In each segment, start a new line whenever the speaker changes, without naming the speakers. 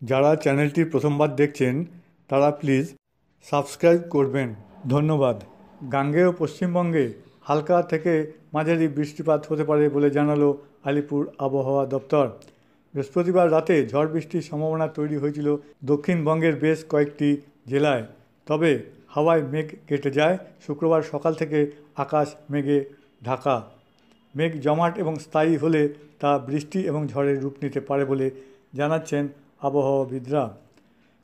যারা চ্যানেলটি প্রথমবার দেখছেন তারা প্লিজ সাবস্ক্রাইব করবেন, ধন্যবাদ। গাঙ্গেয় পশ্চিমবঙ্গে হালকা থেকে মাঝারি বৃষ্টিপাত হতে পারে বলে জানালো আলিপুর আবহাওয়া দপ্তর। বৃহস্পতিবার রাতে ঝড় বৃষ্টির সম্ভাবনা তৈরি হয়েছিল দক্ষিণবঙ্গের বেশ কয়েকটি জেলায়, তবে হাওয়ায় মেঘ কেটে যায়। শুক্রবার সকাল থেকে আকাশ মেঘে ঢাকা। মেঘ জমাট এবং স্থায়ী হলে তা বৃষ্টি এবং ঝড়ের রূপ নিতে পারে বলে জানাচ্ছেন আবহাওয়াবিদরা।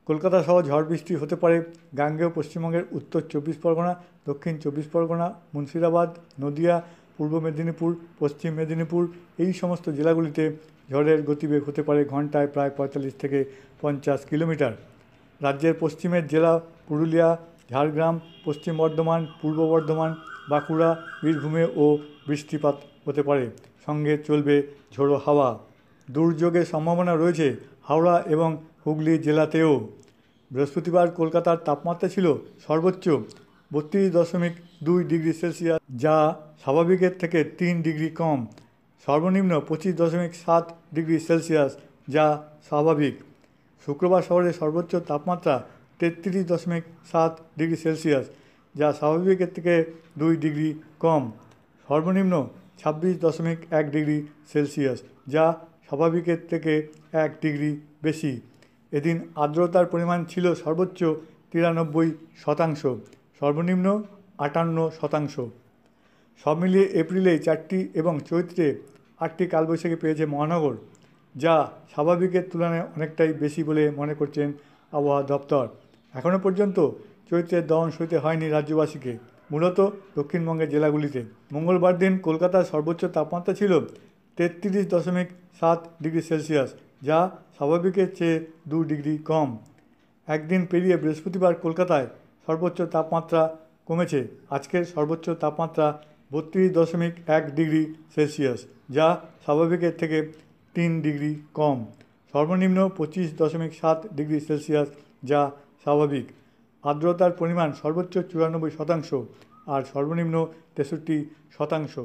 কলকাতা সহ ঝড় বৃষ্টি হতে পারে গাঙ্গেয় পশ্চিমবঙ্গের উত্তর 24 পরগনা, দক্ষিণ 24 পরগনা, মুর্শিদাবাদ, নদিয়া, পূর্ব মেদিনীপুর, পশ্চিম মেদিনীপুর এই সমস্ত জেলাগুলিতে ঝড়ের গতিবেগ হতে পারে ঘন্টায় প্রায় 45 থেকে 50 কিলোমিটার। রাজ্যের পশ্চিমের জেলা পুরুলিয়া, ঝাড়গ্রাম, পশ্চিম বর্ধমান, পূর্ব বর্ধমান, বাঁকুড়া, বীরভূমেও বৃষ্টিপাত হতে পারে, সঙ্গে চলবে ঝোড়ো হাওয়া। দুর্যোগের সম্ভাবনা রয়েছে হাওড়া এবং হুগলি জেলাতেও। বৃহস্পতিবার কলকাতার তাপমাত্রা ছিল সর্বোচ্চ 32.2 ডিগ্রি সেলসিয়াস, যা স্বাভাবিকের থেকে 3 ডিগ্রি কম। সর্বনিম্ন 25.7 ডিগ্রি সেলসিয়াস, যা স্বাভাবিক। শুক্রবার শহরের সর্বোচ্চ তাপমাত্রা 33.7 ডিগ্রি সেলসিয়াস, যা স্বাভাবিকের থেকে 2 ডিগ্রি কম। সর্বনিম্ন 26.1 ডিগ্রি সেলসিয়াস, যা স্বাভাবিকের থেকে 1 ডিগ্রি বেশি। এদিন আর্দ্রতার পরিমাণ ছিল সর্বোচ্চ 93%, সর্বনিম্ন 58%। সব মিলিয়ে এপ্রিলে 4টি এবং চৈত্রে 8টি কালবৈশাখী পেয়েছে মহানগর, যা স্বাভাবিকের তুলনায় অনেকটাই বেশি বলে মনে করছেন আবহাওয়া দপ্তর। এখনও পর্যন্ত চৈত্রের দহন সইতে হয়নি রাজ্যবাসীকে, মূলত দক্ষিণবঙ্গের জেলাগুলিতে। মঙ্গলবার দিন কলকাতার সর্বোচ্চ তাপমাত্রা ছিল 33.7 ডিগ্রি সেলসিয়াস, যা স্বাভাবিকের চেয়ে 2 ডিগ্রি কম। একদিন পেরিয়ে বৃহস্পতিবার কলকাতায় সর্বোচ্চ তাপমাত্রা কমেছে। আজকের সর্বোচ্চ তাপমাত্রা 32.1 ডিগ্রি সেলসিয়াস, যা স্বাভাবিকের থেকে 3 ডিগ্রি কম। সর্বনিম্ন 25.7 ডিগ্রি সেলসিয়াস, যা স্বাভাবিক। আর্দ্রতার পরিমাণ সর্বোচ্চ 94% আর সর্বনিম্ন 63%।